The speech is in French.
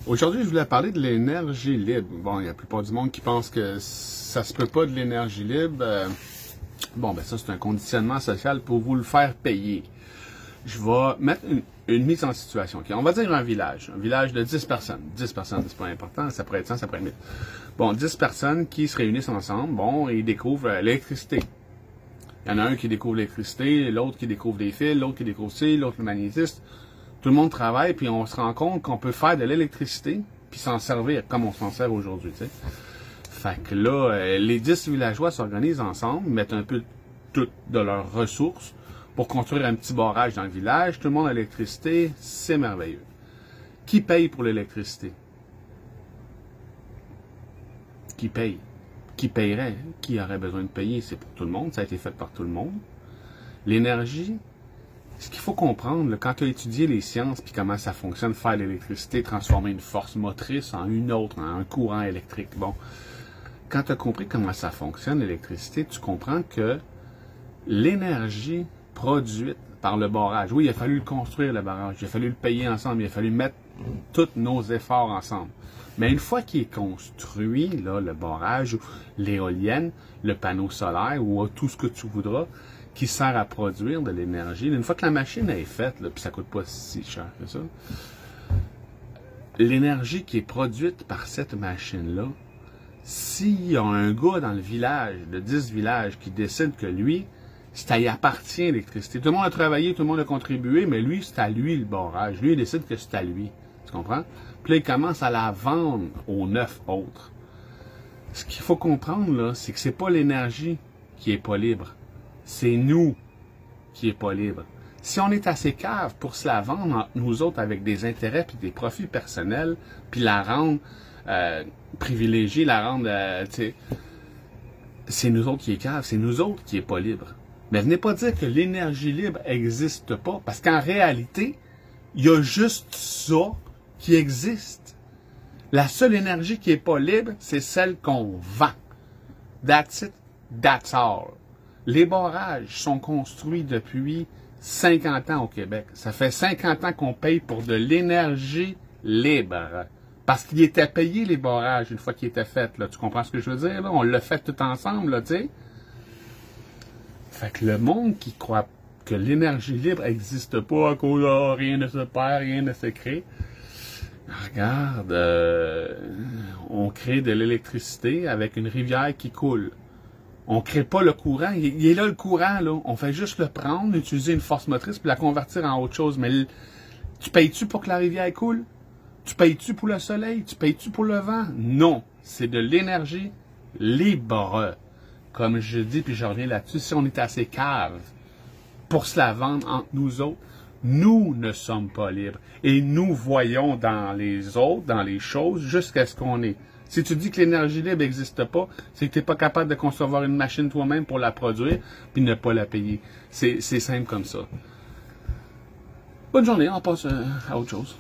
Aujourd'hui, je voulais parler de l'énergie libre. Bon, il y a la plupart du monde qui pense que ça se peut pas de l'énergie libre. Bon, ben ça, c'est un conditionnement social pour vous le faire payer. Je vais mettre une mise en situation. Okay? On va dire un village de 10 personnes. 10 personnes, c'est pas important, ça pourrait être 100, ça pourrait être 1000. Bon, 10 personnes qui se réunissent ensemble, bon, et ils découvrent l'électricité. Il y en a un qui découvre l'électricité, l'autre qui découvre les fils, l'autre qui découvre ci, l'autre le magnétisme. Tout le monde travaille, puis on se rend compte qu'on peut faire de l'électricité, puis s'en servir comme on s'en sert aujourd'hui, tu sais. Fait que là, les 10 villageois s'organisent ensemble, mettent un peu toutes de leurs ressources pour construire un petit barrage dans le village. Tout le monde a l'électricité, c'est merveilleux. Qui paye pour l'électricité? Qui paye? Qui paierait? Qui aurait besoin de payer? C'est pour tout le monde, ça a été fait par tout le monde. L'énergie, ce qu'il faut comprendre, là, quand tu as étudié les sciences puis comment ça fonctionne, faire l'électricité, transformer une force motrice en une autre, en un courant électrique. Bon, quand tu as compris comment ça fonctionne, l'électricité, tu comprends que l'énergie produite par le barrage, oui, il a fallu le construire, le barrage, il a fallu le payer ensemble, il a fallu mettre tous nos efforts ensemble. Mais une fois qu'il est construit, là, le barrage, l'éolienne, le panneau solaire ou tout ce que tu voudras, qui sert à produire de l'énergie, une fois que la machine est faite, puis ça ne coûte pas si cher que ça, l'énergie qui est produite par cette machine-là, s'il y a un gars dans le village, de 10 villages, qui décide que lui, ça y appartient l'électricité. Tout le monde a travaillé, tout le monde a contribué, mais lui, c'est à lui le barrage. Lui, il décide que c'est à lui. Tu comprends? Puis là, il commence à la vendre aux 9 autres. Ce qu'il faut comprendre, là, c'est que c'est pas l'énergie qui est pas libre. C'est nous qui est pas libre. Si on est assez cave pour se la vendre entre nous autres avec des intérêts puis des profits personnels, puis la rendre privilégiée, la rendre, c'est nous autres qui est cave, c'est nous autres qui est pas libre. Mais venez pas dire que l'énergie libre existe pas, parce qu'en réalité, il y a juste ça qui existe. La seule énergie qui est pas libre, c'est celle qu'on vend. That's it, that's all. Les barrages sont construits depuis 50 ans au Québec. Ça fait 50 ans qu'on paye pour de l'énergie libre. Parce qu'il était payé, les barrages, une fois qu'ils étaient faits. Là. Tu comprends ce que je veux dire? Là? On l'a fait tout ensemble, là, tu sais. Fait que le monde qui croit que l'énergie libre n'existe pas à cause de rien ne se perd, rien ne se crée. Regarde, on crée de l'électricité avec une rivière qui coule. On ne crée pas le courant. Il est là le courant, là. On fait juste le prendre, utiliser une force motrice puis la convertir en autre chose. Mais tu payes-tu pour que la rivière coule? Tu payes-tu pour le soleil? Tu payes-tu pour le vent? Non. C'est de l'énergie libre. Comme je dis, puis je reviens là-dessus, si on est assez cave pour se la vendre entre nous autres, nous ne sommes pas libres. Et nous voyons dans les autres, dans les choses, jusqu'à ce qu'on est. Si tu dis que l'énergie libre n'existe pas, c'est que tu n'es pas capable de concevoir une machine toi-même pour la produire, puis ne pas la payer. C'est simple comme ça. Bonne journée, on passe à autre chose.